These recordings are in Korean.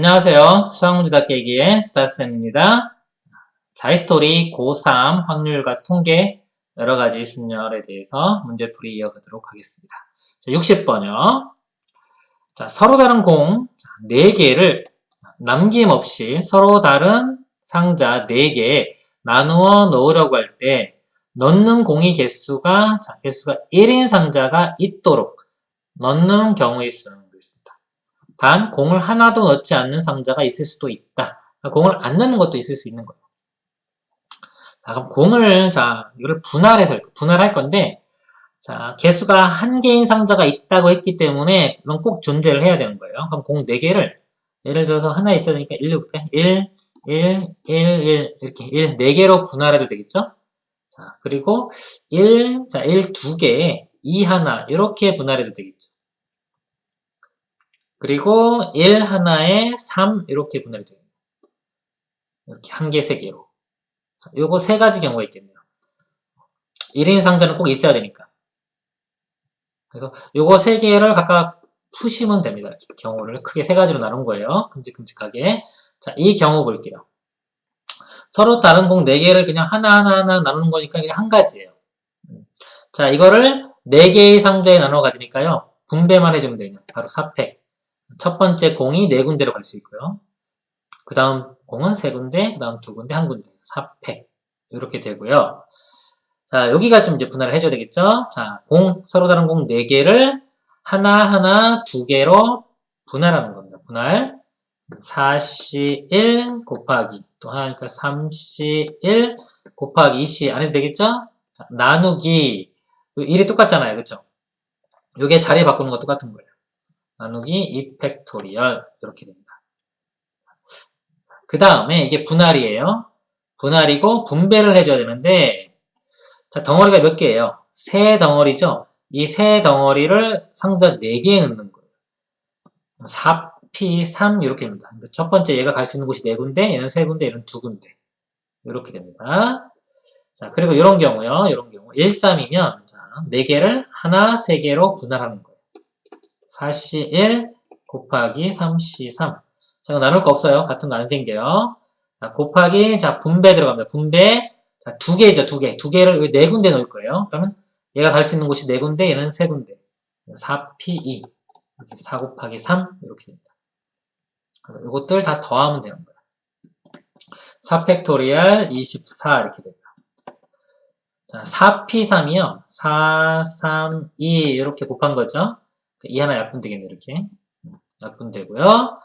안녕하세요. 수학문제 깨기의 수다쌤입니다. 자이스토리 고3 확률과 통계 여러가지 순열에 대해서 문제풀이 이어가도록 하겠습니다. 자, 60번이요. 자, 서로 다른 공 4개를 남김없이 서로 다른 상자 4개에 나누어 넣으려고 할 때 넣는 공의 개수가 1인 상자가 있도록 넣는 경우의 수는 있습니다. 단 공을 하나도 넣지 않는 상자가 있을 수도 있다. 공을 안 넣는 것도 있을 수 있는 거예요. 자, 그럼 공을 이거를 분할할 건데 개수가 한 개인 상자가 있다고 했기 때문에 이건 꼭 존재를 해야 되는 거예요. 그럼 공 4개를 예를 들어서 하나 있어야 되니까 1 해볼까요? 1, 1, 1 이렇게 1, 4개로 분할해도 되겠죠? 자, 그리고 1, 1 2개, 2 하나 이렇게 분할해도 되겠죠. 그리고 1 하나에 3 이렇게 분할이 돼요. 이렇게 한 개, 3개로. 요거 3가지 경우가 있겠네요. 1인 상자는 꼭 있어야 되니까. 그래서 요거 3개를 각각 푸시면 됩니다. 경우를 크게 3가지로 나눈 거예요. 큼직큼직하게. 자, 이 경우 볼게요. 서로 다른 공 4개를 그냥 하나하나 나누는 거니까 그냥 한 가지예요. 자, 이거를 4개의 상자에 나눠 가지니까요. 분배만 해주면 돼요. 바로 4팩. 첫 번째 공이 4군데로 갈 수 있고요. 그 다음 공은 3군데, 그 다음 2군데, 1군데. 4팩. 이렇게 되고요. 자, 여기가 좀 이제 분할을 해줘야 되겠죠? 자, 서로 다른 공 4개를 하나하나 2개로 분할하는 겁니다. 분할. 4C1 곱하기. 또 하나니까 3C1 곱하기 2C 안 해도 되겠죠? 자, 나누기. 일이 똑같잖아요. 그쵸? 요게 자리 바꾸는 거 똑같은 거예요. 나누기 2팩토리얼. 이렇게 됩니다. 그 다음에 이게 분할이에요. 분할이고 분배를 해줘야 되는데 자, 덩어리가 몇 개예요? 3덩어리죠? 이 3덩어리를 상자 4개에 넣는 거예요. 4P3 이렇게 됩니다. 첫 번째 얘가 갈 수 있는 곳이 4군데, 얘는 3군데, 얘는 2군데. 이렇게 됩니다. 자, 그리고 이런 경우요. 이런 경우 1, 3이면 4개를 하나, 3개로 분할하는 거예요. 4C1 곱하기 3C3. 자, 이거 나눌 거 없어요. 같은 거 안 생겨요. 자, 곱하기, 분배 들어갑니다. 분배. 자, 2개죠, 2개. 2개를 4군데 넣을 거예요. 그러면 얘가 갈 수 있는 곳이 4군데, 얘는 3군데. 4P2. 이렇게 4 곱하기 3. 이렇게 됩니다. 그래서 이것들 다 더하면 되는 거예요. 4팩토리얼 24 이렇게 됩니다. 자, 4P3이요. 4, 3, 2 이렇게 곱한 거죠. 2 하나 약분되겠네, 이렇게. 약분되고요.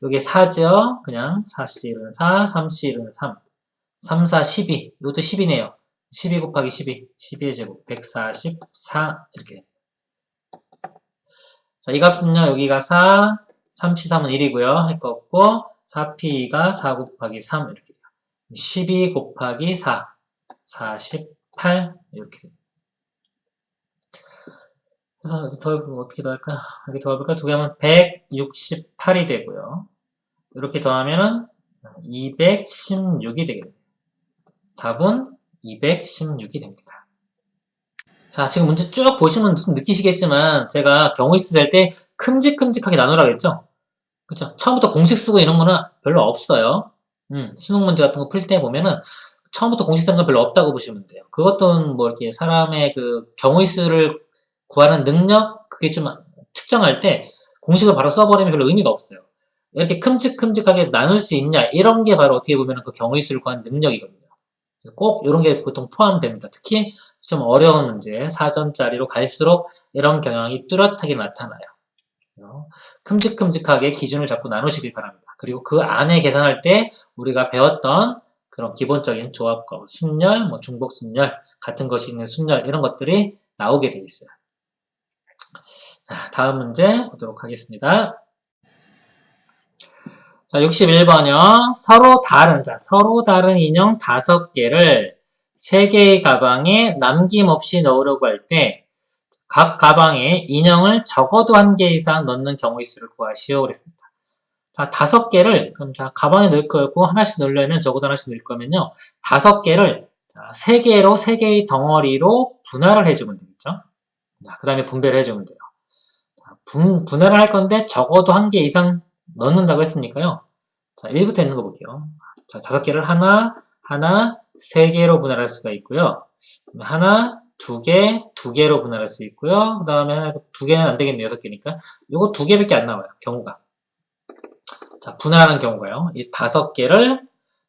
요게 4죠. 그냥 4C1은 4, 3C1은 3. 3, 4, 12. 이것도 10이네요. 12 곱하기 12. 12의 제곱. 144. 이렇게. 자, 이 값은요. 여기가 4, 3C3은 1이고요. 할 거 없고 4P가 4 곱하기 3 이렇게 돼요. 12 곱하기 4. 48. 이렇게 됩니다. 그래서 여기 더해보면 어떻게 더할까? 여기 더해볼까? 2개 하면 168이 되고요. 이렇게 더하면은 216이 되겠네요. 답은 216이 됩니다. 자, 지금 문제 쭉 보시면 좀 느끼시겠지만 제가 경우 있을 때 큼직큼직하게 나누라고 했죠? 그쵸? 처음부터 공식 쓰고 이런 거는 별로 없어요. 수능 문제 같은 거 풀 때 보면은 처음부터 공식 쓰는 건 별로 없다고 보시면 돼요. 그것도 뭐 이렇게 사람의 그 경우의 수를 구하는 능력, 그게 좀 측정할 때 공식을 바로 써버리면 별로 의미가 없어요. 이렇게 큼직큼직하게 나눌 수 있냐, 이런 게 바로 어떻게 보면 그 경우의 수를 구하는 능력이거든요. 꼭 이런 게 보통 포함됩니다. 특히 좀 어려운 문제, 사전짜리로 갈수록 이런 경향이 뚜렷하게 나타나요. 큼직큼직하게 기준을 잡고 나누시길 바랍니다. 그리고 그 안에 계산할 때 우리가 배웠던 그런 기본적인 조합과 순열, 중복순열 같은 것이 있는 순열 이런 것들이 나오게 돼 있어요. 자, 다음 문제 보도록 하겠습니다. 자, 61번이요. 서로 다른 인형 5개를 3개의 가방에 남김없이 넣으려고 할 때 각 가방에 인형을 적어도 1개 이상 넣는 경우의 수를 구하시오 그랬습니다. 자, 5개를 그럼 가방에 넣을 거고 하나씩 넣으려면 적어도 하나씩 넣을 거면요. 5개를 3개로 3개의 덩어리로 분할을 해주면 되겠죠. 그 다음에 분배를 해주면 돼요. 분할을 할 건데 적어도 1개 이상 넣는다고 했으니까요. 자, 1부터 있는 거 볼게요. 자, 5개를 하나, 하나, 3개로 분할할 수가 있고요. 하나, 2개, 2개로 분할할 수 있고요. 그 다음에 2개는 안 되겠네요. 6개니까. 요거 2개밖에 안 나와요. 경우가. 자, 분할하는 경우가요. 이 5개를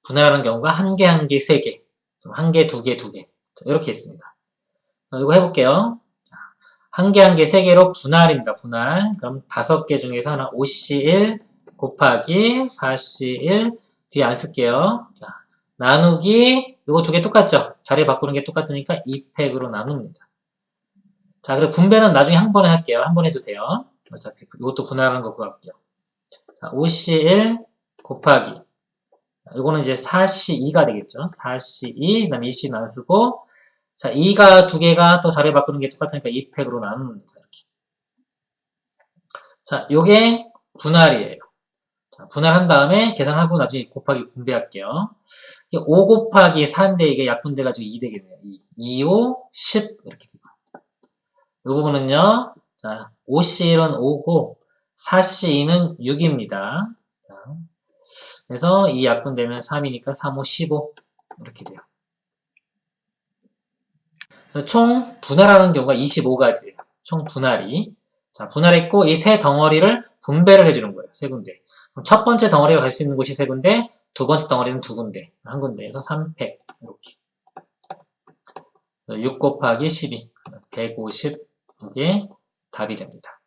분할하는 경우가 1개, 1개, 3개. 1개, 2개, 2개. 자, 이렇게 있습니다. 자, 이거 해볼게요. 1개, 1개, 3개로 분할입니다. 분할. 그럼 5개 중에서 하나 5C1 곱하기 4C1 뒤에 안 쓸게요. 자, 나누기 이거 2개 똑같죠? 자리 바꾸는 게 똑같으니까 2팩으로 나눕니다. 자, 그리고 분배는 나중에 한 번에 할게요. 한 번 해도 돼요. 어차피 이것도 분할하는 거 구할게요. 자, 5C1 곱하기 이거는 이제 4C2가 되겠죠. 4C2 그 다음에 2C는 안 쓰고 자, 2가 2개가 또 자리 바꾸는 게 똑같으니까 2팩으로 나눕니다. 이렇게. 자, 요게 분할이에요. 자, 분할한 다음에 계산하고 나중에 곱하기 분배할게요. 5 곱하기 4인데 이게 약분돼가지고 2 되겠네요. 2, 5, 10 이렇게 되고. 이 부분은요. 자, 5C1은 5고 4C2는 6입니다. 자, 그래서 이 약분되면 3이니까 3, 5, 15 이렇게 돼요. 총 분할하는 경우가 25가지예요. 총 분할이. 자, 분할했고 이 세 덩어리를 분배를 해주는 거예요. 세 군데. 그럼 첫 번째 덩어리가 갈 수 있는 곳이 세 군데, 두 번째 덩어리는 두 군데. 한 군데에서 3팩 이렇게. 6 곱하기 12, 150 이게 답이 됩니다.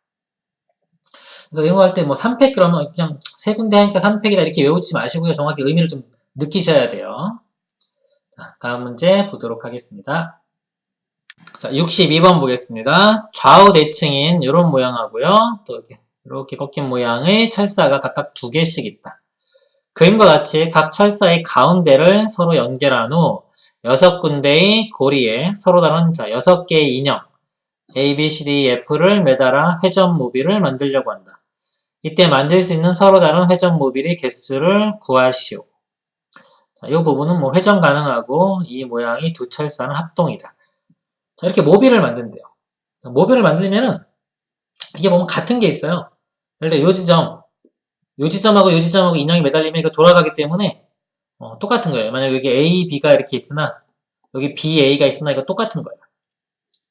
그래서 이런 거 할 때 뭐 3팩 그러면 그냥 세 군데 하니까 3팩이다 이렇게 외우지 마시고요. 정확히 의미를 좀 느끼셔야 돼요. 자, 다음 문제 보도록 하겠습니다. 자, 62번 보겠습니다. 좌우 대칭인 이런 모양하고요. 또 이렇게 꺾인 모양의 철사가 각각 2개씩 있다. 그림과 같이 각 철사의 가운데를 서로 연결한 후 6군데의 고리에 서로 다른 6개의 인형 A, B, C, D, F를 매달아 회전 모듈을 만들려고 한다. 이때 만들 수 있는 서로 다른 회전 모듈의 개수를 구하시오. 자, 이 부분은 뭐 회전 가능하고 이 모양이 두 철사는 합동이다. 자, 이렇게 모듈을 만든대요. 모듈을 만들면은 이게 보면 같은 게 있어요. 예를 들어 요 지점하고 요 지점하고 인형이 매달리면 이거 돌아가기 때문에 똑같은 거예요. 만약 여기 A, B가 이렇게 있으나 여기 B, A가 있으나 이거 똑같은 거예요.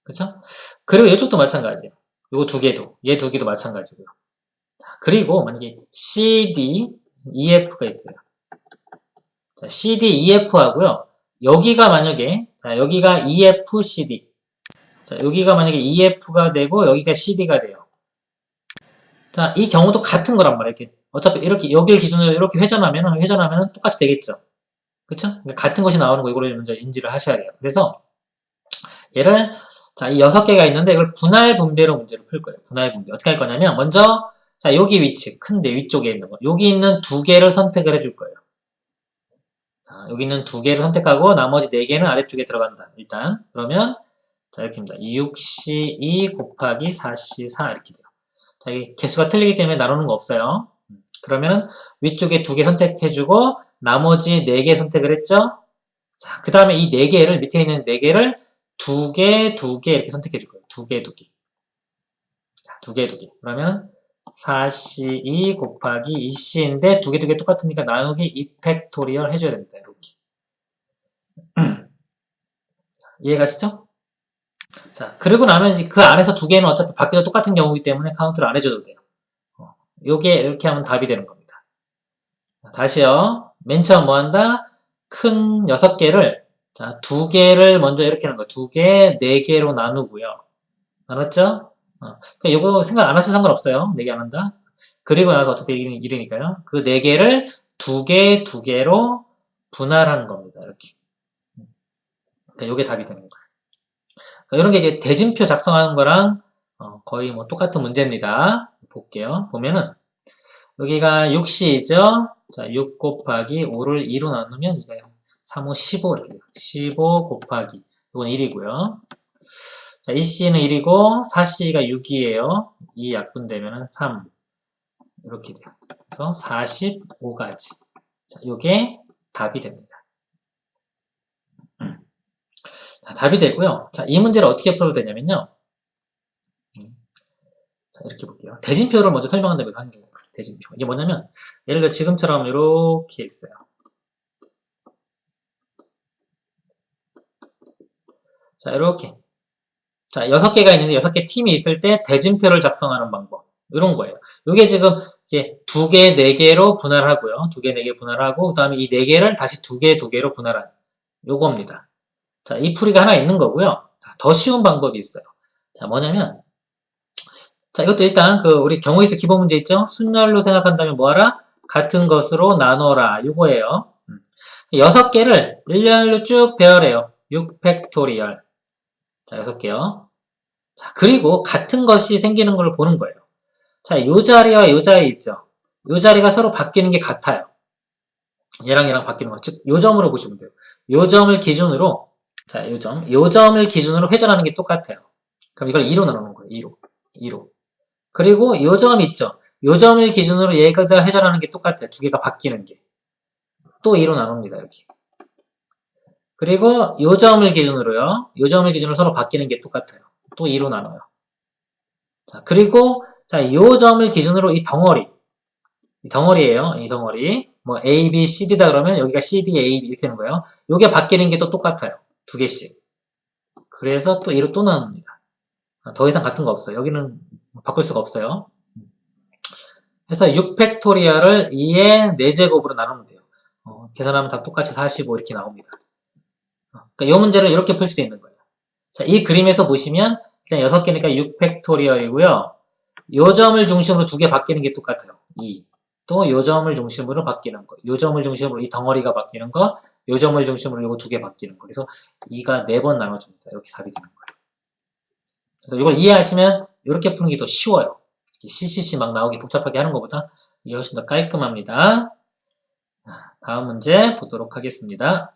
그쵸? 그리고 이쪽도 마찬가지예요. 요거 2개도 얘 2개도 마찬가지고요. 그리고 만약에 C, D, EF가 있어요. 자, C, D, EF 하고요. 여기가 만약에 자, 여기가 EF, CD. 자, 여기가 만약에 EF가 되고 여기가 CD가 돼요. 자, 이 경우도 같은 거란 말이에요. 이렇게. 어차피 이렇게 여기를 기준으로 이렇게 회전하면은 똑같이 되겠죠. 그쵸? 그러니까 같은 것이 나오는 거 이거를 먼저 인지를 하셔야 돼요. 그래서 얘를 자, 이 6개가 있는데 이걸 분할 분배로 문제를 풀 거예요. 분할 분배. 어떻게 할 거냐면 먼저 자, 여기 위치 큰데 위쪽에 있는 거. 여기 있는 2개를 선택을 해줄 거예요. 자, 여기 있는 2개를 선택하고 나머지 4개는 아래쪽에 들어간다. 일단 그러면 자, 이렇게입니다. 6C2 곱하기 4C4 이렇게 돼요. 자, 이 개수가 틀리기 때문에 나누는 거 없어요. 그러면 위쪽에 2개 선택해주고 나머지 4개 선택을 했죠. 자, 그 다음에 이 4개를 밑에 있는 4개를 2개, 2개 이렇게 선택해줄 거예요. 2개, 2개. 자, 2개, 2개. 그러면 4C2 곱하기 2C인데 2개, 2개 똑같으니까 나누기 2팩토리얼 해줘야 됩니다. 이렇게. 이해가시죠? 자, 그리고 나면 이제 그 안에서 2개는 어차피 밖에도 똑같은 경우이기 때문에 카운트를 안 해줘도 돼요. 요게 이렇게 하면 답이 되는 겁니다. 다시요. 맨 처음 뭐 한다? 큰 6개를 자, 2개를 먼저 이렇게 하는 거. 2개, 4개로 나누고요. 나눴죠? 그러니까 요거 생각 안 하셔도 상관없어요. 4개 안 한다. 그리고 나서 어차피 이러니까요. 그 4개를 2개, 2개로 분할한 겁니다. 이렇게. 그러니까 요게 답이 되는 거예요. 그러니까 이런 게 이제 대진표 작성하는 거랑 거의 뭐 똑같은 문제입니다. 볼게요. 보면은 여기가 6C죠? 자, 6 곱하기 5를 2로 나누면 이게 3, 5, 15 이렇게 돼요. 15 곱하기 이건 1이고요. 자, 2C는 1이고 4C가 6이에요. 2 약분되면은 3 이렇게 돼요. 그래서 45가지. 자, 요게 답이 됩니다. 자, 답이 되고요. 자, 이 문제를 어떻게 풀어도 되냐면요. 자, 이렇게 볼게요. 대진표를 먼저 설명한 다음에 하는 게 대진표. 이게 뭐냐면, 예를 들어 지금처럼 이렇게 있어요. 자, 이렇게. 자, 6개가 있는데 6개 팀이 있을 때 대진표를 작성하는 방법. 이런 거예요. 이게 지금 이게 2개, 4개로 분할하고요. 2개, 4개 분할하고, 그 다음에 이 4개를 다시 2개, 2개로 분할하는 요겁니다. 자, 이 풀이가 하나 있는 거고요. 자, 더 쉬운 방법이 있어요. 자, 뭐냐면, 자, 이것도 일단 우리 경우의 수 기본 문제 있죠? 순열로 생각한다면 뭐하라? 같은 것으로 나눠라. 요거예요. 6개를 일렬로 쭉 배열해요. 6팩토리얼. 자, 6개요. 자, 그리고 같은 것이 생기는 걸 보는 거예요. 자, 요 자리와 요 자리 있죠? 요 자리가 서로 바뀌는 게 같아요. 얘랑 바뀌는 거. 즉, 요 점으로 보시면 돼요. 요 점을 기준으로, 자, 요 점을 기준으로 회전하는 게 똑같아요. 그럼 이걸 2로 나누는 거예요. 2로. 그리고 요 점 있죠? 요 점을 기준으로 얘가 회전하는 게 똑같아요. 2개가 바뀌는 게. 또 2로 나눕니다. 이렇게. 그리고 요 점을 기준으로요. 요 점을 기준으로 서로 바뀌는 게 똑같아요. 또 2로 나눠요. 자, 그리고 자, 요 점을 기준으로 이 덩어리예요. 이 덩어리. 뭐 A, B, C, D다 그러면 여기가 C, D, A, B 이렇게 되는 거예요. 요게 바뀌는 게 또 똑같아요. 2개씩. 그래서 또 2로 또 나눕니다. 더 이상 같은 거 없어요. 여기는 바꿀 수가 없어요. 그래서 6팩토리얼을 2의 4제곱으로 나누면 돼요. 계산하면 다 똑같이 45 이렇게 나옵니다. 그러니까 이 문제를 이렇게 풀 수도 있는 거예요. 자, 이 그림에서 보시면 일단 6개니까 6팩토리얼이고요. 요 점을 중심으로 2개 바뀌는 게 똑같아요. 2. 또 요 점을 중심으로 바뀌는 거. 요 점을 중심으로 이 덩어리가 바뀌는 거. 요 점을 중심으로 요거 2개 바뀌는 거. 그래서 2가 4번 나눠집니다. 이렇게 답이 되는 거예요. 그래서 이걸 이해하시면 이렇게 푸는 게 더 쉬워요. CCC 막 나오기 복잡하게 하는 것보다 이게 훨씬 더 깔끔합니다. 다음 문제 보도록 하겠습니다.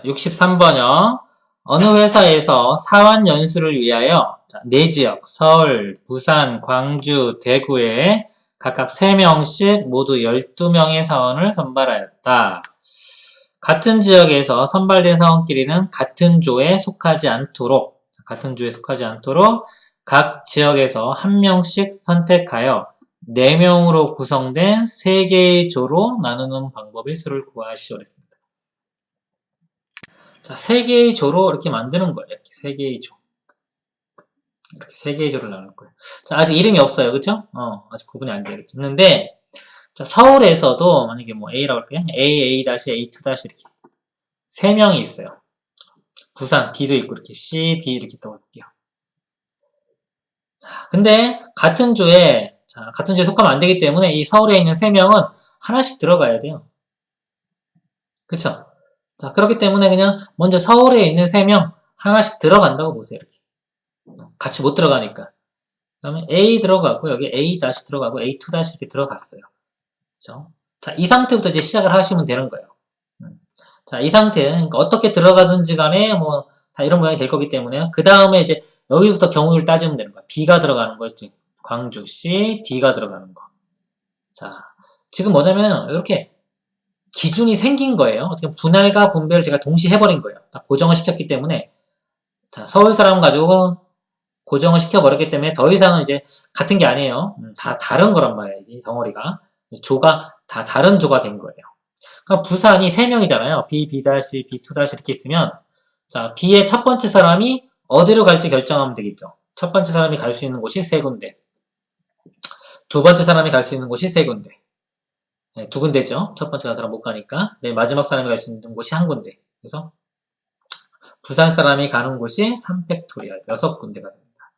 63번요. 어느 회사에서 사원 연수를 위하여 4지역, 서울, 부산, 광주, 대구에 각각 3명씩 모두 12명의 사원을 선발하였다. 같은 지역에서 선발된 사원끼리는 같은 조에 속하지 않도록 각 지역에서 1명씩 선택하여 4명으로 구성된 3개의 조로 나누는 방법의 수를 구하시오. 그랬습니다. 자, 3개의 조로 이렇게 만드는 거예요. 이렇게 3개의 조. 이렇게 3개의 조를 나눌 거예요. 자, 아직 이름이 없어요. 그쵸? 아직 구분이 안 돼요. 이렇게 있는데, 자, 서울에서도 만약에 뭐 A라고 할게요. A, A-A2- 이렇게 3명이 있어요. 부산, D도 있고, 이렇게 C, D 이렇게 떠볼게요. 근데 같은 조에 속하면 안 되기 때문에 이 서울에 있는 3명은 하나씩 들어가야 돼요. 그쵸? 자, 그렇기 때문에 그냥 먼저 서울에 있는 3명 하나씩 들어간다고 보세요. 이렇게. 같이 못 들어가니까. 그 다음에 A 들어가고, 여기 A 다시 들어가고, A2- 이렇게 들어갔어요. 그쵸? 자, 이 상태부터 이제 시작을 하시면 되는 거예요. 자, 이 상태, 그러니까 어떻게 들어가든지 간에 뭐, 다 이런 모양이 될 거기 때문에, 그 다음에 이제 여기부터 경우를 따지면 되는 거야. B가 들어가는 거, 광주 C, D가 들어가는 거. 자, 지금 뭐냐면, 이렇게 기준이 생긴 거예요. 어떻게 분할과 분배를 제가 동시에 해버린 거예요. 다 고정을 시켰기 때문에, 자, 서울 사람 가지고 고정을 시켜버렸기 때문에 더 이상은 이제 같은 게 아니에요. 다 다른 거란 말이에요. 이 덩어리가. 조가 다 다른 조가 된 거예요. 그러니까 부산이 3명이잖아요. B, B-, B2- 이렇게 있으면, 자, B의 첫 번째 사람이 어디로 갈지 결정하면 되겠죠. 첫 번째 사람이 갈 수 있는 곳이 3군데. 두 번째 사람이 갈 수 있는 곳이 3군데. 네, 2군데죠. 첫 번째 사람 못 가니까. 네, 마지막 사람이 갈 수 있는 곳이 1군데. 그래서 부산 사람이 가는 곳이 3팩토리얼, 6군데가 됩니다.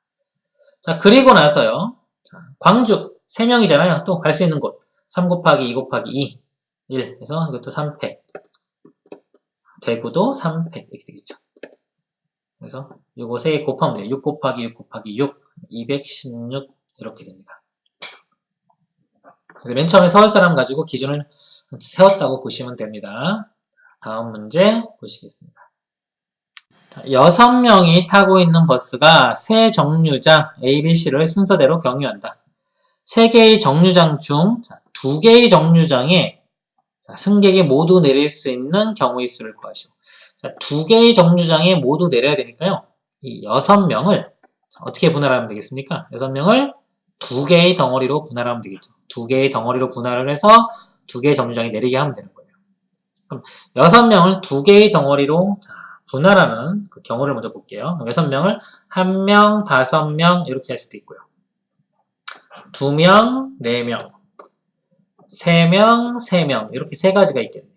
자, 그리고 나서요. 자, 광주 3명이잖아요. 또 갈 수 있는 곳. 3 곱하기 2 곱하기 2. 1. 그래서 이것도 3팩. 대구도 3팩. 이렇게 되겠죠. 그래서 요거 3개 곱하면 돼요. 6 곱하기 6 곱하기 6. 216. 이렇게 됩니다. 그래서 맨 처음에 서울 사람 가지고 기준을 세웠다고 보시면 됩니다. 다음 문제 보시겠습니다. 자, 6명이 타고 있는 버스가 세 정류장 A, B, C를 순서대로 경유한다. 3개의 정류장 중 2개의 정류장에 승객이 모두 내릴 수 있는 경우의 수를 구하시오. 자, 2개의 정류장에 모두 내려야 되니까요. 이 6명을 자, 어떻게 분할하면 되겠습니까? 6명을 2개의 덩어리로 분할하면 되겠죠. 2개의 덩어리로 분할을 해서 2개의 정류장에 내리게 하면 되는 거예요. 그럼 6명을 2개의 덩어리로 분할하는 그 경우를 먼저 볼게요. 6명을 1명, 5명 이렇게 할 수도 있고요. 2명, 4명, 3명, 3명 이렇게 세 가지가 있겠네요.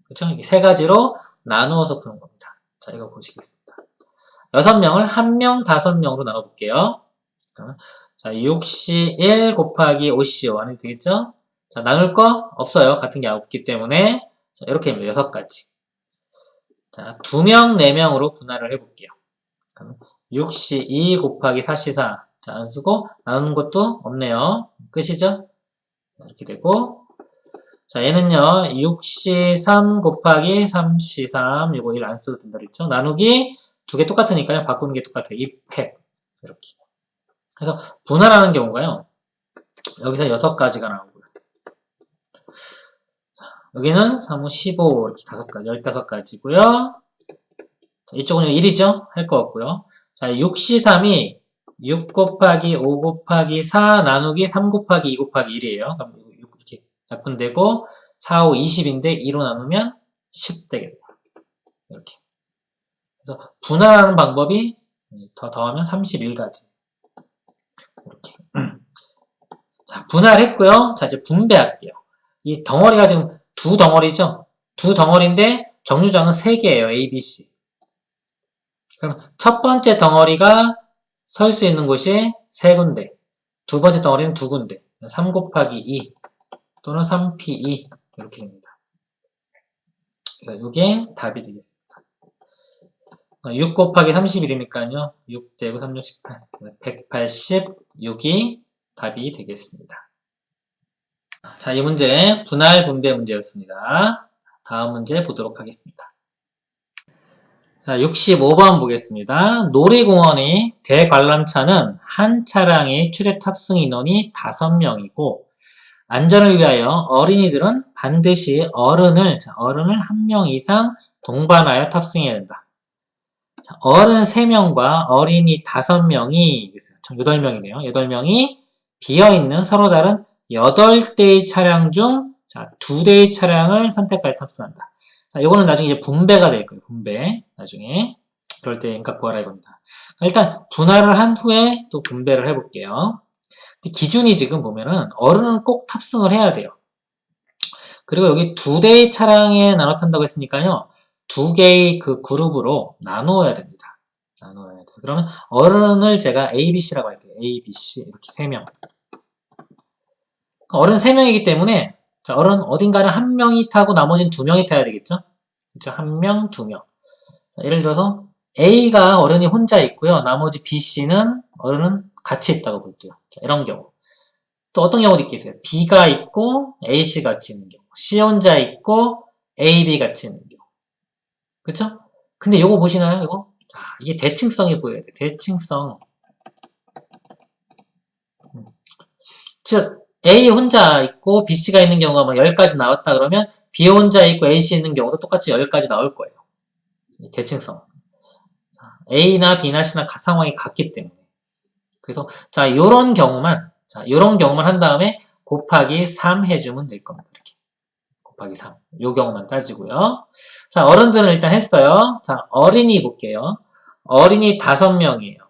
그렇죠? 이게 세 가지로 나누어서 푸는 겁니다. 자, 이거 보시겠습니다. 6명을 1명, 5명으로 나눠볼게요. 자, 6C1 곱하기 5C5 안 해도 되겠죠? 자, 나눌 거 없어요. 같은 게 없기 때문에. 자, 이렇게 됩니다. 6가지. 자, 2명, 4명으로 분할을 해볼게요. 6C2 곱하기 4C4. 자, 안 쓰고, 나누는 것도 없네요. 끝이죠? 이렇게 되고, 자, 얘는요, 6C3 곱하기 3C3, 이거 1 안 써도 된다 그랬죠? 나누기 2개 똑같으니까요. 바꾸는 게 똑같아요. 2팩. 이렇게. 그래서 분할하는 경우가요, 여기서 6가지가 나오고요. 여기는 3, 5, 15, 이렇게 5가지, 15가지고요. 이쪽은 1이죠? 할 거 없고요. 자, 6C3이 6 곱하기 5 곱하기 4 나누기 3 곱하기 2 곱하기 1이에요. 그럼 6 이렇게 약분되고 4, 5, 20인데 2로 나누면 10 되겠다. 이렇게. 그래서 분할하는 방법이 더 더하면 31가지. 이렇게. 자, 분할했고요. 자, 이제 분배할게요. 이 덩어리가 지금 2덩어리죠? 2덩어리인데 정류장은 3개예요. A, B, C. 그럼 첫 번째 덩어리가 설 수 있는 곳이 3군데. 두 번째 덩어리는 2군데. 3 곱하기 2 또는 3P2 이렇게 됩니다. 그러니까 이게 답이 되겠습니다. 6 곱하기 31이니까요. 6 되고 3, 6, 18. 186이 답이 되겠습니다. 자, 이 문제 분할 분배 문제였습니다. 다음 문제 보도록 하겠습니다. 자, 65번 보겠습니다. 놀이공원이 대관람차는 한 차량의 최대 탑승 인원이 5명이고 안전을 위하여 어린이들은 반드시 어른을 1명 이상 동반하여 탑승해야 된다. 자, 어른 3명과 어린이 5명이 총 8명이네요. 8명이 비어있는 서로 다른 8대의 차량 중 2대의 차량을 선택하여 탑승한다. 자, 이거는 나중에 이제 분배가 될 거예요. 분배. 나중에. 그럴 때 엔값 구하라 이겁니다. 일단 분할을 한 후에 또 분배를 해볼게요. 기준이 지금 보면은 어른은 꼭 탑승을 해야 돼요. 그리고 여기 2대의 차량에 나눠 탄다고 했으니까요. 2개의 그 그룹으로 나누어야 됩니다. 나누어야 돼요. 그러면 어른을 제가 A, B, C라고 할게요. A, B, C 이렇게 3명. 어른 3명이기 때문에 자, 어른 어딘가는 1명이 타고 나머지는 2명이 타야 되겠죠? 그렇죠? 1명, 2명. 자, 예를 들어서 A가 어른이 혼자 있고요. 나머지 B, C는 어른은 같이 있다고 볼게요. 자, 이런 경우. 또 어떤 경우도 있겠어요. B가 있고 A, C 같이 있는 경우. C 혼자 있고 A, B 같이 있는 경우. 그쵸? 근데 이거 보시나요? 이거? 자, 이게 대칭성이 보여야 돼. 대칭성. 즉 A 혼자 있고 BC가 있는 경우가 뭐 10가지 나왔다 그러면 B 혼자 있고 AC 있는 경우도 똑같이 10가지 나올 거예요. 대칭성. A나 B나 C나 상황이 같기 때문에. 그래서 자, 요런 경우만 한 다음에 곱하기 3 해주면 될 겁니다. 이렇게. 곱하기 3. 요 경우만 따지고요. 자, 어른들은 일단 했어요. 자, 어린이 볼게요. 어린이 5명이에요.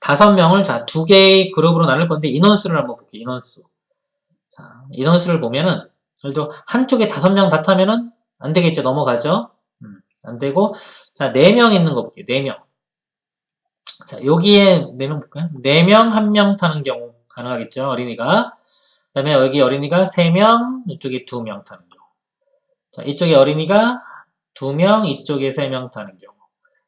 5명을 자, 2개의 그룹으로 나눌 건데 인원수를 한번 볼게요. 인원수. 자, 인원수를 보면은 예를 들어 한쪽에 5명 다 타면은 안 되겠죠. 넘어가죠. 안 되고 자, 4명 있는 거 볼게요. 4명. 자, 여기에 4명 볼까요? 4명 1명 타는 경우 가능하겠죠. 어린이가. 그 다음에 여기 어린이가 3명, 이쪽에 2명 타는 경우. 자, 이쪽에 어린이가 2명, 이쪽에 3명 타는 경우.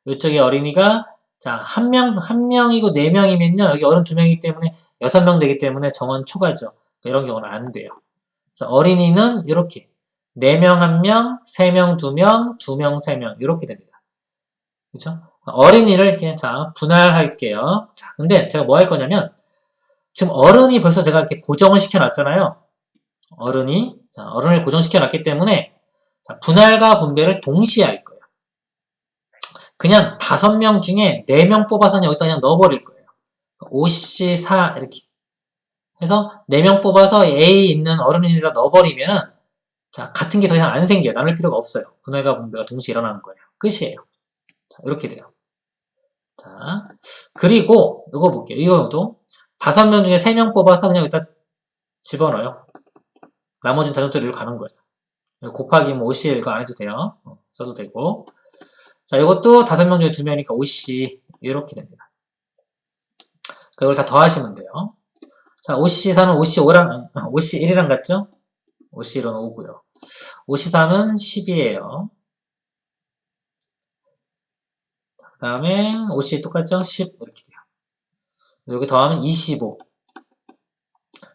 이쪽에 어린이가 자, 한 명이고 4명이면요. 여기 어른 2명이기 때문에 6명 되기 때문에 정원 초과죠. 이런 경우는 안 돼요. 그래서 어린이는 이렇게 4명 1명, 3명 2명, 2명 3명 이렇게 됩니다. 그죠? 어린이를 이렇게 자, 분할할게요. 자, 근데 제가 뭐 할 거냐면 지금 어른이 벌써 제가 이렇게 고정을 시켜놨잖아요. 어른을 고정시켜놨기 때문에 자, 분할과 분배를 동시에 할 거예요. 그냥 5명 중에 4명 뽑아서 여기다 그냥 넣어버릴 거예요. OC 4 이렇게 해서 4명 뽑아서 A 있는 어른인에다 넣어버리면은 자, 같은 게 더 이상 안 생겨요. 나눌 필요가 없어요. 분할과 분배가 동시에 일어나는 거예요. 끝이에요. 자, 이렇게 돼요. 자, 그리고 이거 볼게요. 이거도 5명 중에 3명 뽑아서 그냥 여기다 집어넣어요. 나머지는 자동차로 이리로 가는 거예요. 곱하기 뭐 5C 이거 안 해도 돼요. 써도 되고. 자, 이것도 5명 중에 2명이니까 5C 이렇게 됩니다. 이걸 다 더하시면 돼요. 자, OC4는 OC5랑, OC1이랑 같죠? OC1은 5고요. OC3은 10이에요. 그 다음에 OC 똑같죠? 10 이렇게 돼요. 여기 더하면 25.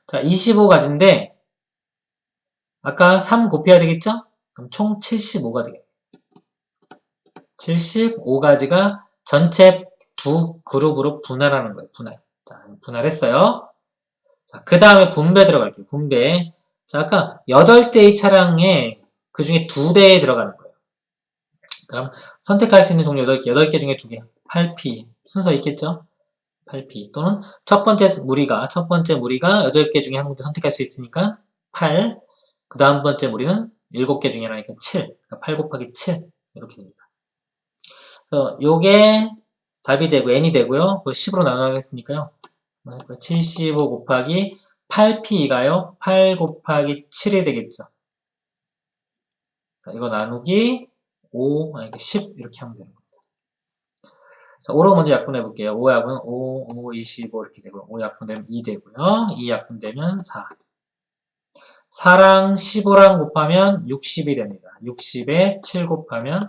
자, 25가지인데 아까 3 곱해야 되겠죠? 그럼 총 75가 되겠네요. 75가지가 전체 두 그룹으로 분할하는 거예요. 분할. 자, 분할했어요. 자, 그 다음에 분배 들어갈게요. 분배. 자, 아까 8대의 차량에 그 중에 2대에 들어가는 거예요. 그럼 선택할 수 있는 종류 8개, 8개 중에 2개. 8P. 순서 있겠죠? 8P. 또는 첫 번째 무리가 8개 중에 한 군데 선택할 수 있으니까 8. 그 다음 번째 무리는 7개 중에 하나니까 7. 그러니까 8 곱하기 7. 이렇게 됩니다. 그래서 요게 답이 되고 n이 되고요. 10으로 나눠야겠으니까요. 75 곱하기 8p가요. 8 곱하기 7이 되겠죠. 자, 이거 나누기 5, 10 이렇게 하면 되는 겁니다. 자, 5로 먼저 약분해 볼게요. 5 약분 5, 25 이렇게 되고 5 약분되면 2 되고요. 2 약분되면 4. 4랑 15랑 곱하면 60이 됩니다. 60에 7 곱하면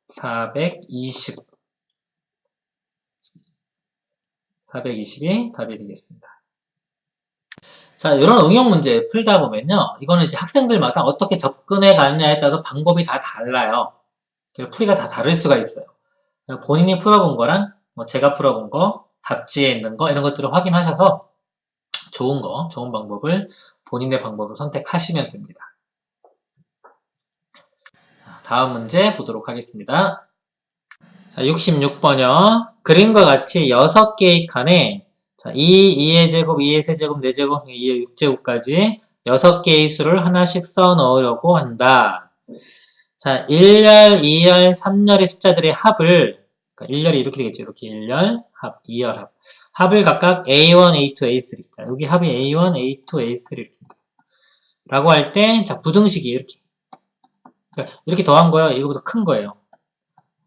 420. 420이 답이 되겠습니다. 자, 이런 응용 문제 풀다 보면요. 이거는 이제 학생들마다 어떻게 접근해 가느냐에 따라서 방법이 다 달라요. 풀이가 다 다를 수가 있어요. 본인이 풀어본 거랑 뭐 제가 풀어본 거, 답지에 있는 거 이런 것들을 확인하셔서 좋은 방법을 본인의 방법으로 선택하시면 됩니다. 다음 문제 보도록 하겠습니다. 66번이요. 그림과 같이 6개의 칸에 2의 제곱, 2의 세제곱, 4제곱, 2의 6제곱까지 6개의 수를 하나씩 써 넣으려고 한다. 자, 1열, 2열, 3열의 숫자들의 합을, 그러니까 1열이 이렇게 되겠죠. 이렇게 1열, 합, 2열 합. 합을 각각 A1, A2, A3. 자, 여기 합이 A1, A2, A3 이렇게. 라고 할 때, 자, 부등식이 이렇게. 그러니까 이렇게 더한 거예요. 이거보다 큰 거예요.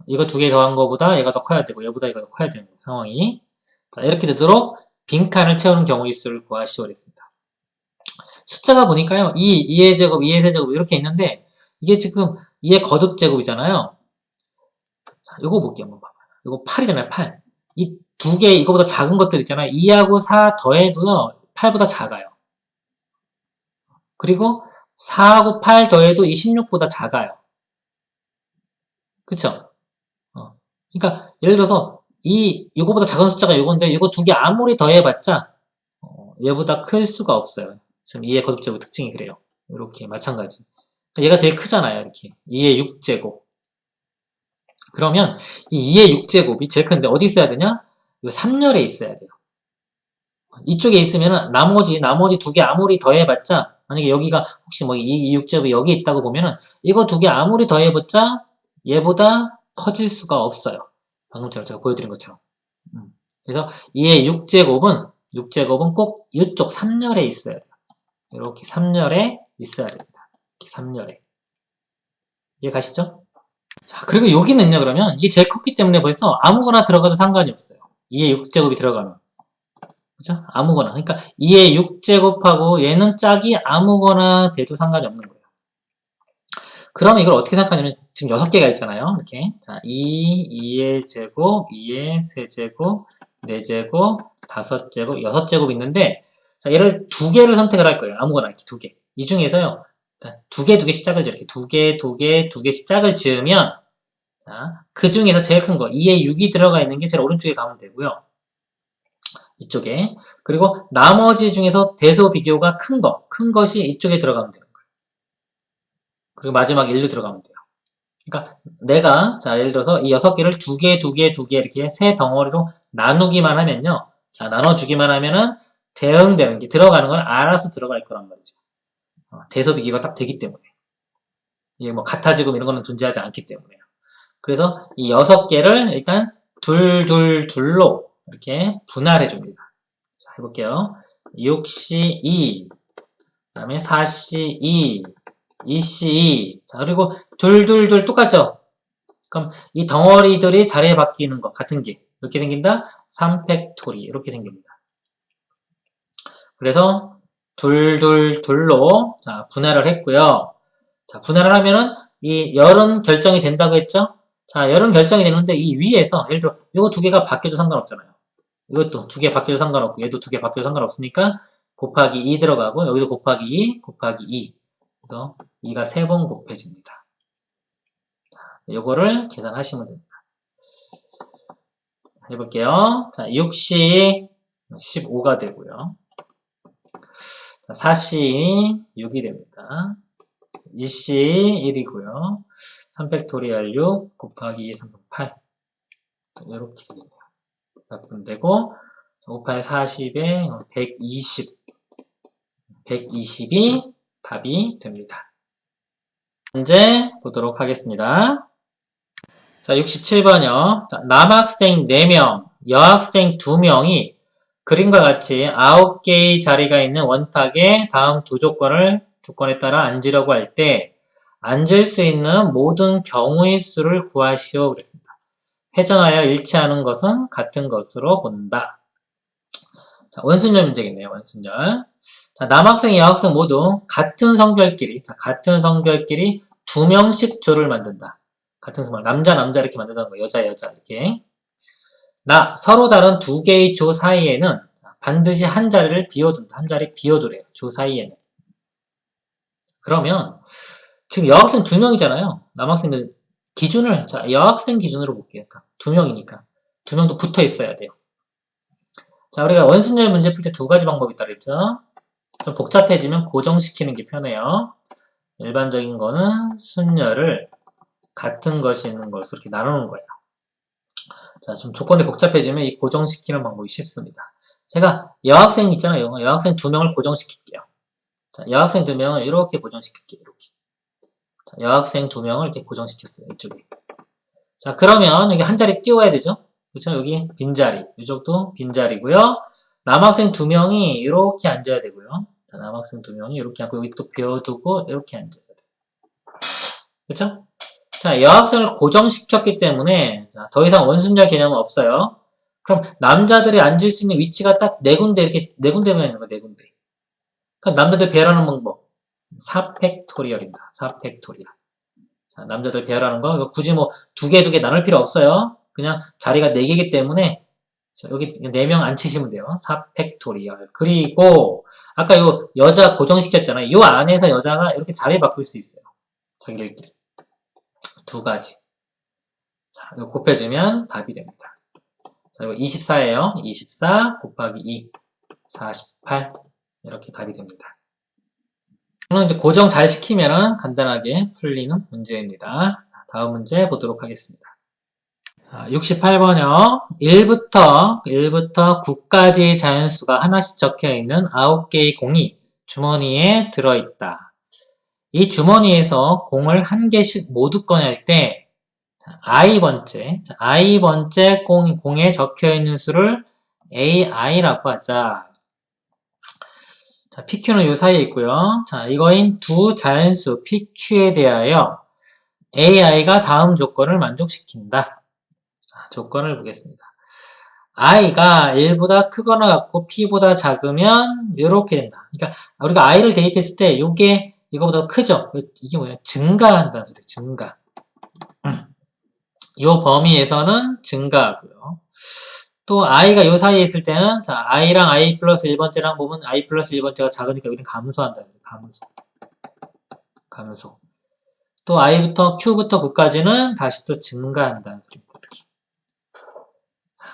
이거 2개 더한 거보다 얘가 더 커야 되고, 얘보다 얘가 더 커야 되는 거예요. 상황이. 자, 이렇게 되도록 빈칸을 채우는 경우의 수를 구하시오 그랬습니다. 숫자가 보니까요, 2의 제곱, 2의 세제곱 이렇게 있는데, 이게 지금 2의 거듭 제곱이잖아요. 자, 이거 볼게요. 한번 봐봐요. 이거 8이잖아요, 8. 이 2개, 이거보다 작은 것들 있잖아요. 2하고 4 더해도요, 8보다 작아요. 그리고 4하고 8 더해도 이 16보다 작아요. 그쵸? 그러니까, 예를 들어서, 이거보다 작은 숫자가 이건데, 이거 2개 아무리 더해봤자, 얘보다 클 수가 없어요. 지금 2의 거듭제곱 특징이 그래요. 이렇게, 마찬가지. 얘가 제일 크잖아요, 이렇게. 2의 6제곱. 그러면, 이 2의 6제곱이 제일 큰데, 어디 있어야 되냐? 이 3열에 있어야 돼요. 이쪽에 있으면은, 나머지 2개 아무리 더해봤자, 만약에 여기가, 혹시 뭐, 이 6제곱이 여기 있다고 보면은, 이거 2개 아무리 더해봤자, 얘보다 커질 수가 없어요. 방금처럼 제가 보여드린 것처럼. 그래서 2의 6제곱은 꼭 이쪽 3열에 있어야 돼요. 이렇게 3열에 있어야 됩니다. 이렇게 3열에. 이해 가시죠? 자, 그리고 여기는요, 그러면 이게 제일 컸기 때문에 벌써 아무거나 들어가도 상관이 없어요. 2의 6제곱이 들어가면. 그죠? 아무거나. 그러니까 2의 6제곱하고 얘는 짝이 아무거나 돼도 상관이 없는 거예요. 그러면 이걸 어떻게 생각하냐면 지금 6개가 있잖아요. 이렇게. 자, 2의 제곱, 2의 세제곱, 4제곱, 5제곱, 6제곱 있는데 자, 얘를 2개를 선택을 할 거예요. 아무거나 이렇게 2개. 이 중에서요. 2개씩 짝을 지어. 이렇게 2개씩 짝을 지으면 자, 그 중에서 제일 큰 거 2의 6이 들어가 있는 게 제일 오른쪽에 가면 되고요. 이쪽에. 그리고 나머지 중에서 대소 비교가 큰 것이 이쪽에 들어가면 돼요. 그리고 마지막 1로 들어가면 돼요. 그러니까 내가 자 예를 들어서 이 6개를 2개, 2개, 2개 이렇게 세 덩어리로 나누기만 하면요. 자, 나눠주기만 하면은 대응되는 게 들어가는 건 알아서 들어갈 거란 말이죠. 대소비기가 딱 되기 때문에. 이게 뭐 같아지고 이런 거는 존재하지 않기 때문에요. 그래서 이 6개를 일단 둘로 이렇게 분할해 줍니다. 자, 해볼게요. 6C2, 그 다음에 4C2, 2C2. 자, 그리고 둘 똑같죠? 그럼 이 덩어리들이 자리에 바뀌는 거 같은 게 이렇게 생긴다? 3팩토리 이렇게 생깁니다. 그래서 둘로 자, 분할을 했고요. 자, 분할을 하면은 이 열은 결정이 된다고 했죠? 자, 열은 결정이 되는데 이 위에서 예를 들어 이거 2개가 바뀌어도 상관없잖아요. 이것도 2개 바뀌어도 상관없고 얘도 2개 바뀌어도 상관없으니까 곱하기 2 들어가고 여기도 곱하기 2, 곱하기 2. 그래서 2가 3번 곱해집니다. 요거를 계산하시면 됩니다. 해볼게요. 자, 6시 15가 되고요. 4시 6이 됩니다. 2시 1이고요. 3팩토리얼 6 곱하기 2, 3, 8 이렇게 되네요. 몇 분 되고 5, 8, 40에 120이 답이 됩니다. 문제 보도록 하겠습니다. 자, 67번이요. 자, 남학생 4명, 여학생 2명이 그림과 같이 9개의 자리가 있는 원탁에 다음 두 조건에 따라 앉으려고 할 때 앉을 수 있는 모든 경우의 수를 구하시오 그랬습니다. 회전하여 일치하는 것은 같은 것으로 본다. 자, 원순열 문제겠네요. 원순열. 자, 남학생, 여학생 모두 같은 성별끼리 2명씩 조를 만든다. 같은 성별, 남자 이렇게 만든다는 거예요. 여자 이렇게. 서로 다른 2개의 조 사이에는 반드시 한 자리를 비워둔다. 한 자리 비워두래요. 조 사이에는. 그러면 지금 여학생 2명이잖아요. 남학생들 기준을 자, 여학생 기준으로 볼게요. 2명이니까. 2명도 붙어 있어야 돼요. 자, 우리가 원순열 문제 풀 때 2가지 방법이 있다 그랬죠? 좀 복잡해지면 고정시키는 게 편해요. 일반적인 거는 순열을 같은 것이 있는 것으로 이렇게 나누는 거예요. 자, 좀 조건이 복잡해지면 이 고정시키는 방법이 쉽습니다. 제가 여학생 있잖아요. 여학생 2명을 고정시킬게요. 자, 여학생 2명을 이렇게 고정시킬게요. 이렇게. 자, 여학생 2명을 이렇게 고정시켰어요. 이쪽에. 자, 그러면 여기 한 자리 띄워야 되죠? 그렇죠? 여기 빈자리. 이쪽도 빈자리고요. 남학생 2명이 이렇게 앉아야 되고요. 자, 남학생 2명이 이렇게 앉고 여기 또 비워두고 이렇게 앉아야 돼요. 그렇죠? 자, 여학생을 고정시켰기 때문에 자, 더 이상 원순절 개념은 없어요. 그럼 남자들이 앉을 수 있는 위치가 딱 4군데 이렇게 4군데만 있는 거예요. 4군데. 그럼 남자들 배열하는 방법 4팩토리얼입니다. 4팩토리얼. 자, 남자들 배열하는 거 굳이 뭐 2개 나눌 필요 없어요. 그냥 자리가 4개이기 때문에 자, 여기 4명 앉히시면 돼요. 4팩토리얼. 그리고 아까 요 여자 고정시켰잖아요. 요 안에서 여자가 이렇게 자리 바꿀 수 있어요. 자기들끼리. 2가지. 자, 이거 곱해주면 답이 됩니다. 자, 이거 24예요. 24 곱하기 2, 48. 이렇게 답이 됩니다. 오늘 이제 고정 잘 시키면 간단하게 풀리는 문제입니다. 다음 문제 보도록 하겠습니다. 68번이요. 1부터 9까지의 자연수가 하나씩 적혀있는 9개의 공이 주머니에 들어있다. 이 주머니에서 공을 한 개씩 모두 꺼낼 때 i번째 공에 적혀있는 수를 ai라고 하자. 자, pq는 요 사이에 있고요. 자, 이거인 두 자연수 pq에 대하여 ai가 다음 조건을 만족시킨다. 자, 조건을 보겠습니다. i가 1보다 크거나 같고 p보다 작으면 이렇게 된다. 그러니까 우리가 i를 대입했을 때 이게 이거보다 크죠? 이게 뭐냐? 증가한다는 소리예요. 증가. 이 범위에서는 증가하고요. 또 i가 요 사이에 있을 때는 자 i랑 i 플러스 1번째랑 보면 i 플러스 1번째가 작으니까 여기는 감소한다는 거예요. 감소. 또 i부터 q부터 9까지는 다시 또 증가한다는 소리입니다. 이렇게.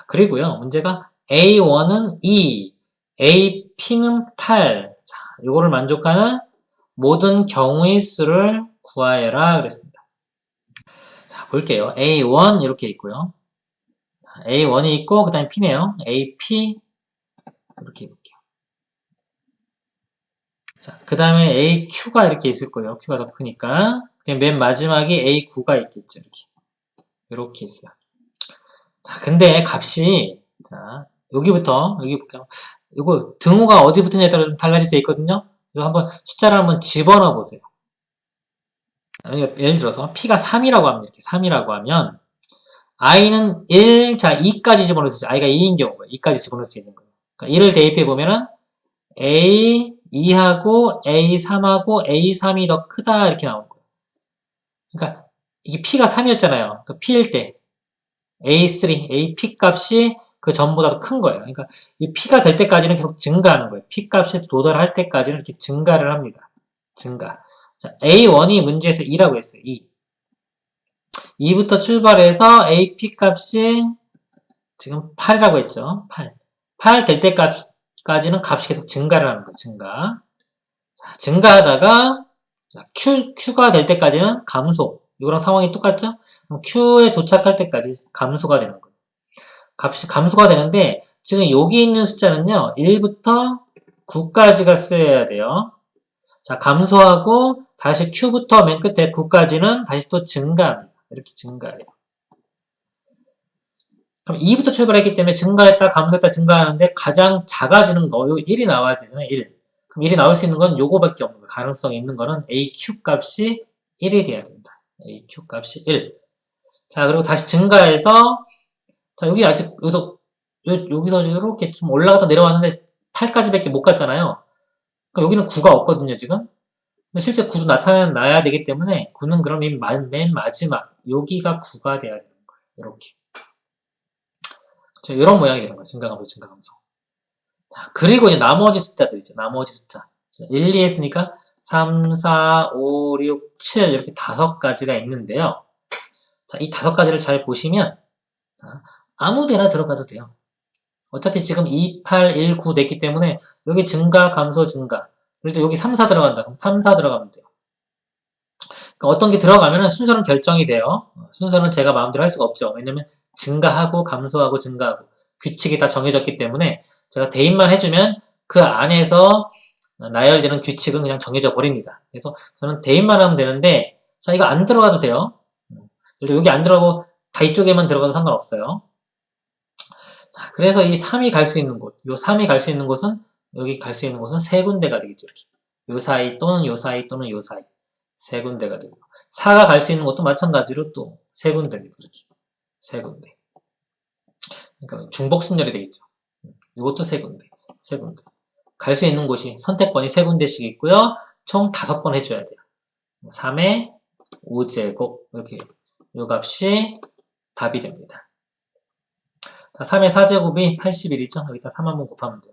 그리고요. 문제가 A1은 2, AP는 8. 자, 요거를 만족하는 모든 경우의 수를 구하여라 그랬습니다. 볼게요. A1 이렇게 있고요. A1이 있고 그 다음에 P네요. AP 이렇게 볼게요. 자, 그 다음에 AQ가 이렇게 있을 거예요. Q가 더 크니까. 맨 마지막에 A9가 있겠죠. 이렇게 있어요. 자, 근데 값이, 자, 여기부터, 여기 볼게요. 이거 등호가 어디 붙느냐에 따라 좀 달라질 수 있거든요. 그래서 한번 숫자를 한번 집어넣어 보세요. 예를 들어서 P가 3이라고 하면, 이렇게 3이라고 하면, I는 1, 자, 2까지 집어넣을 수 있어요. I가 2인 경우가 2까지 집어넣을 수 있는 거예요. 그러니까 1을 대입해 보면은, A2하고 A3하고 A3이 더 크다, 이렇게 나오는 거예요. 그러니까, 이게 P가 3이었잖아요. 그러니까 P일 때, A3, AP 값이 그 전보다 더 큰 거예요. 그러니까 이 P가 될 때까지는 계속 증가하는 거예요. P 값에 도달할 때까지는 이렇게 증가를 합니다. 증가. 자, A1이 문제에서 2라고 했어요. 2. 2부터 출발해서 AP 값이 지금 8이라고 했죠. 8. 8 될 때까지는 값이 계속 증가를 하는 거예요. 증가. 자, 증가하다가 Q가 될 때까지는 감소. 이거랑 상황이 똑같죠? 그럼 Q에 도착할 때까지 감소가 되는 거예요. 값이 감소가 되는데 지금 여기 있는 숫자는요. 1부터 9까지가 쓰여야 돼요. 자, 감소하고 다시 Q부터 맨 끝에 9까지는 다시 또 증가합니다. 이렇게 증가해요. 그럼 2부터 출발했기 때문에 증가했다, 감소했다, 증가하는데 가장 작아지는 거, 요 1이 나와야 되잖아요. 1. 그럼 1이 나올 수 있는 건 요거밖에 없는 거예요. 가능성이 있는 거는 AQ 값이 1이 돼야 된다. AQ 값이 1. 자, 그리고 다시 증가해서 자, 여기 아직, 여기서 이렇게 좀 올라갔다 내려왔는데 8까지밖에 못 갔잖아요. 그러니까 여기는 9가 없거든요, 지금. 근데 실제 9도 나타나야 되기 때문에 9는 그럼 맨 마지막, 여기가 9가 돼야 되는 거예요. 이렇게. 이런 모양이 되는 거예요. 증가감소, 증가감소. 자, 그리고 이제 나머지 숫자들이죠. 나머지 숫자. 1, 2 했으니까 3, 4, 5, 6, 7 이렇게 5가지가 있는데요. 자, 이 5가지를 잘 보시면 아무 데나 들어가도 돼요. 어차피 지금 2, 8, 1, 9 냈기 때문에 여기 증가, 감소, 증가. 그래도 여기 3, 4 들어간다. 그럼 3, 4 들어가면 돼요. 그러니까 어떤 게 들어가면 순서는 결정이 돼요. 순서는 제가 마음대로 할 수가 없죠. 왜냐면 증가하고 감소하고 증가하고 규칙이 다 정해졌기 때문에 제가 대입만 해주면 그 안에서 나열되는 규칙은 그냥 정해져 버립니다. 그래서 저는 대입만 하면 되는데 자, 이거 안 들어가도 돼요. 여기 안 들어가고 다 이쪽에만 들어가도 상관없어요. 자, 그래서 이 3이 갈 수 있는 곳, 요 3이 갈 수 있는 곳은, 여기 갈 수 있는 곳은 세 군데가 되겠죠, 이렇게. 요 사이 또는 요 사이 또는 요 사이. 세 군데가 되고. 4가 갈 수 있는 곳도 마찬가지로 또 세 군데입니다, 이렇게. 세 군데. 그러니까 중복순열이 되겠죠. 이것도 세 군데. 세 군데. 갈 수 있는 곳이 선택권이 세 군데씩 있고요. 총 5번 해줘야 돼요. 3의 5제곱. 이렇게. 요 값이 답이 됩니다. 3의 4제곱이 81이죠. 여기다 3 한번 곱하면 돼요.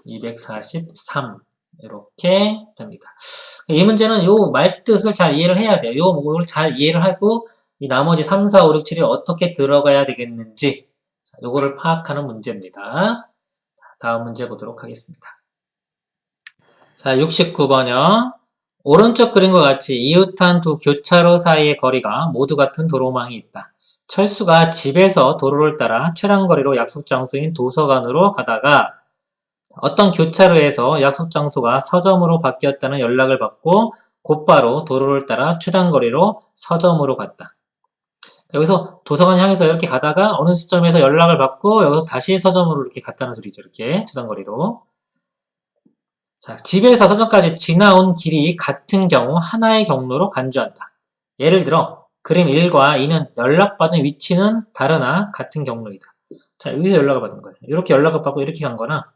243 이렇게 됩니다. 이 문제는 요 말뜻을 잘 이해를 해야 돼요. 요걸 잘 이해를 하고 이 나머지 3, 4, 5, 6, 7이 어떻게 들어가야 되겠는지 요거를 파악하는 문제입니다. 다음 문제 보도록 하겠습니다. 자, 69번이요. 오른쪽 그림과 같이 이웃한 두 교차로 사이의 거리가 모두 같은 도로망이 있다. 철수가 집에서 도로를 따라 최단거리로 약속 장소인 도서관으로 가다가 어떤 교차로에서 약속 장소가 서점으로 바뀌었다는 연락을 받고 곧바로 도로를 따라 최단거리로 서점으로 갔다. 여기서 도서관 향해서 이렇게 가다가 어느 시점에서 연락을 받고 여기서 다시 서점으로 이렇게 갔다는 소리죠. 이렇게 최단거리로. 자, 집에서 서점까지 지나온 길이 같은 경우 하나의 경로로 간주한다. 예를 들어 그림 1과 2는 연락받은 위치는 다르나 같은 경로이다. 자, 여기서 연락을 받은 거예요. 이렇게 연락을 받고 이렇게 간 거나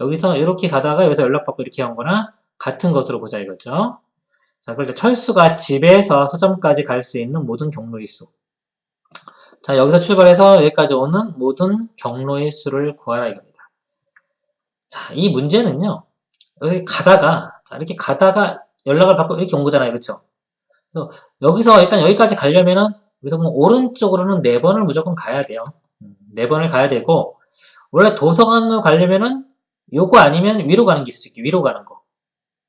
여기서 이렇게 가다가 여기서 연락받고 이렇게 간 거나 같은 것으로 보자 이거죠. 자, 그럴 때 철수가 집에서 서점까지 갈 수 있는 모든 경로의 수. 자, 여기서 출발해서 여기까지 오는 모든 경로의 수를 구하라 이겁니다. 자, 이 문제는요. 여기 가다가 자, 이렇게 가다가 연락을 받고 이렇게 온 거잖아요. 그렇죠? 그래서 여기서 일단 여기까지 가려면은 여기서 보면 오른쪽으로는 4번을 무조건 가야 돼요. 4번을 가야 되고 원래 도서관으로 가려면은 요거 아니면 위로 가는 게 있었지. 위로 가는 거.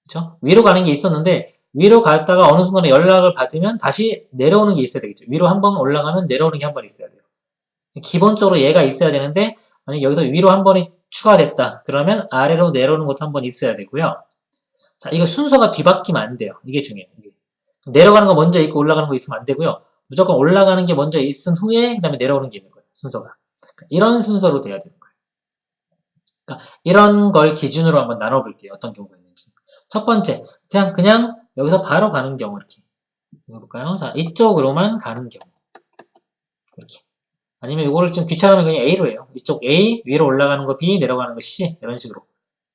그쵸? 위로 가는 게 있었는데 위로 갔다가 어느 순간에 연락을 받으면 다시 내려오는 게 있어야 되겠죠. 위로 한번 올라가면 내려오는 게 한 번 있어야 돼요. 기본적으로 얘가 있어야 되는데 만약 여기서 위로 한 번이 추가됐다. 그러면 아래로 내려오는 것도 한 번 있어야 되고요. 자, 이거 순서가 뒤바뀌면 안 돼요. 이게 중요해요. 내려가는 거 먼저 있고 올라가는 거 있으면 안 되고요. 무조건 올라가는 게 먼저 있은 후에 그다음에 내려오는 게 있는 거예요. 순서가. 그러니까 이런 순서로 돼야 되는 거예요. 그러니까 이런 걸 기준으로 한번 나눠볼게요. 어떤 경우가 있는지. 첫 번째, 그냥 여기서 바로 가는 경우 이렇게 해볼까요? 자, 이쪽으로만 가는 경우 이렇게. 아니면 이거를 좀 귀찮으면 그냥 A로 해요. 이쪽 A, 위로 올라가는 거 B, 내려가는 거 C 이런 식으로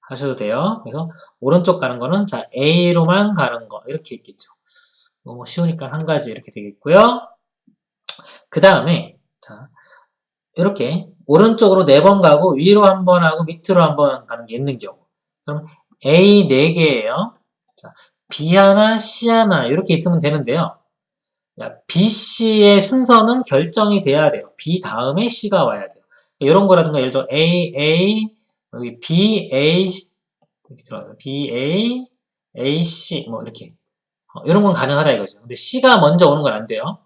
하셔도 돼요. 그래서 오른쪽 가는 거는 자 A로만 가는 거 이렇게 있겠죠. 뭐 쉬우니까 한 가지 이렇게 되겠고요. 그 다음에 자 이렇게 오른쪽으로 4번 가고 위로 한 번 하고 밑으로 한 번 가는 게 있는 경우. 그럼 A 4개예요. 자, B 하나, C 하나 이렇게 있으면 되는데요. 야, B, C의 순서는 결정이 돼야 돼요. B 다음에 C가 와야 돼요. 이런 거라든가 예를 들어 A, 여기 B, A, 이렇게 들어가요. B, A, C 뭐 이렇게 이런 건 가능하다 이거죠. 근데 C가 먼저 오는 건 안 돼요.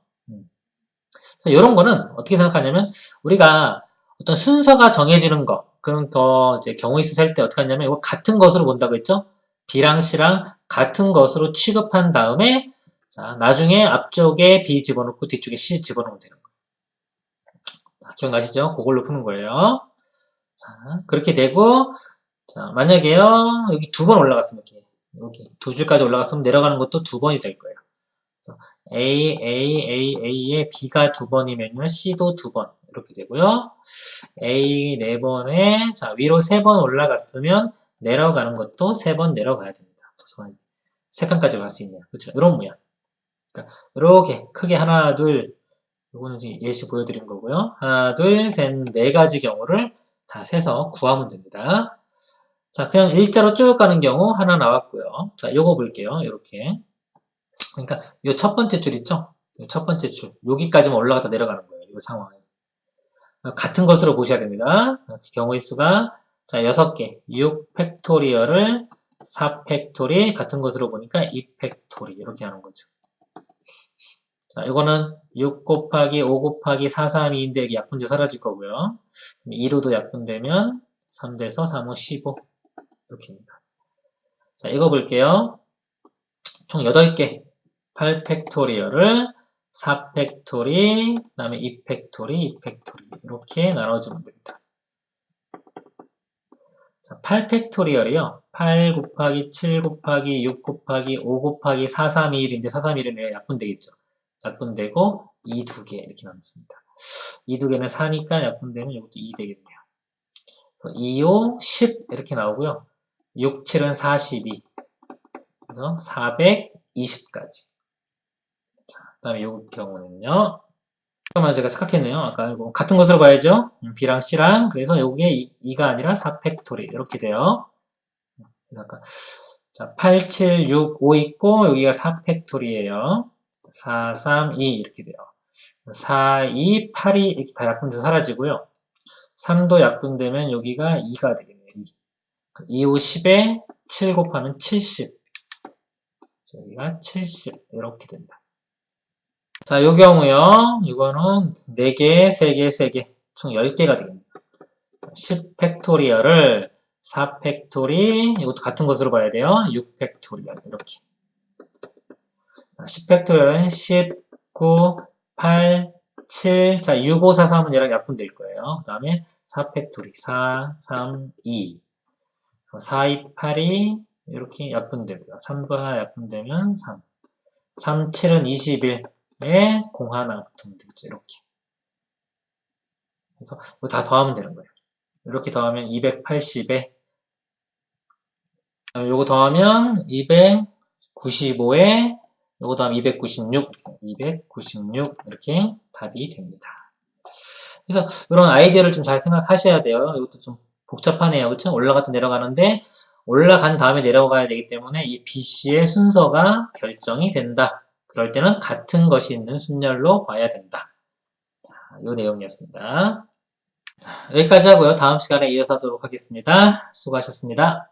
그래서 이런 거는 어떻게 생각하냐면 우리가 어떤 순서가 정해지는 거 그런 거 이제 경우 있을 때 어떻게 하냐면 이거 같은 것으로 본다고 했죠. B랑 C랑 같은 것으로 취급한 다음에 자, 나중에 앞쪽에 B 집어넣고 뒤쪽에 C 집어넣으면 되는 거예요. 기억나시죠? 그걸로 푸는 거예요. 자, 그렇게 되고 자, 만약에요. 여기 2번 올라갔으면 이렇게 여기 2줄까지 올라갔으면 내려가는 것도 2번이 될 거예요. A에 B가 2번이면요. C도 2번. 이렇게 되고요. A 4번에, 자, 위로 3번 올라갔으면 내려가는 것도 3번 내려가야 됩니다. 도서관 3칸까지 갈 수 있네요. 그렇죠. 이런 모양. 그러니까, 이렇게 크게 하나, 둘, 요거는 지금 예시 보여드린 거고요. 하나, 둘, 셋, 4가지 경우를 다 세서 구하면 됩니다. 자, 그냥 일자로 쭉 가는 경우 하나 나왔고요. 자, 요거 볼게요. 이렇게. 그러니까 요 첫 번째 줄 있죠? 첫 번째 줄 여기까지만 올라갔다 내려가는 거예요. 이 상황에 같은 것으로 보셔야 됩니다. 경우의 수가 자 6개 6 팩토리얼을 4 팩토리 같은 것으로 보니까 2 팩토리 이렇게 하는 거죠. 자 이거는 6 곱하기 5 곱하기 4, 3, 2인데 여기 약분제 사라질 거고요. 2로도 약분되면 3 돼서 3, 5, 15 이렇게입니다. 자 이거 볼게요. 총 8개 8 팩토리얼을 4 팩토리, 그 다음에 2 팩토리, 2 팩토리 이렇게 나눠주면 됩니다. 자, 8 팩토리얼이요. 8 곱하기 7 곱하기 6 곱하기 5 곱하기 4, 3, 2, 1인데 4, 3, 1은 약분되겠죠. 약분되고 2, 2개 이렇게 남습니다. 2, 2개는 4니까 약분되면 이것도 2 되겠네요. 그래서 2, 5, 10 이렇게 나오고요. 6, 7은 42. 그래서 420까지. 그 다음에 이 경우는요. 잠깐만 제가 착각했네요. 아까 이거 같은 것으로 봐야죠. B랑 C랑 그래서 이게 2가 아니라 4팩토리 이렇게 돼요. 그래서 아까 자 8, 7, 6, 5 있고 여기가 4팩토리예요. 4, 3, 2 이렇게 돼요. 4, 2, 8이 이렇게 다 약분돼서 사라지고요. 3도 약분되면 여기가 2가 되겠네요. 2, 5, 10에 7 곱하면 70. 여기가 70 이렇게 된다. 자, 요 경우요. 이거는 4개, 3개, 3개. 총 10개가 되겠네요. 10 팩토리얼을 4 팩토리, 이것도 같은 것으로 봐야 돼요. 6 팩토리얼, 이렇게. 10 팩토리얼은 10, 9, 8, 7. 자, 6, 5, 4, 3은 얘랑 약분될 거예요. 그 다음에 4 팩토리, 4, 3, 2. 4, 2, 8이 이렇게 약분되고요. 3도 하나 약분되면 3. 3, 7은 21. 에, 0 하나 붙으면 되겠죠. 이렇게. 그래서 이거 다 더하면 되는 거예요. 이렇게 더하면 280에 요거 더하면 295에 요거 더하면 296 이렇게 답이 됩니다. 그래서 이런 아이디어를 좀 잘 생각하셔야 돼요. 이것도 좀 복잡하네요. 그쵸? 올라갔다 내려가는데 올라간 다음에 내려가야 되기 때문에 이 BC의 순서가 결정이 된다. 그럴 때는 같은 것이 있는 순열로 봐야 된다. 이 내용이었습니다. 여기까지 하고요. 다음 시간에 이어서 하도록 하겠습니다. 수고하셨습니다.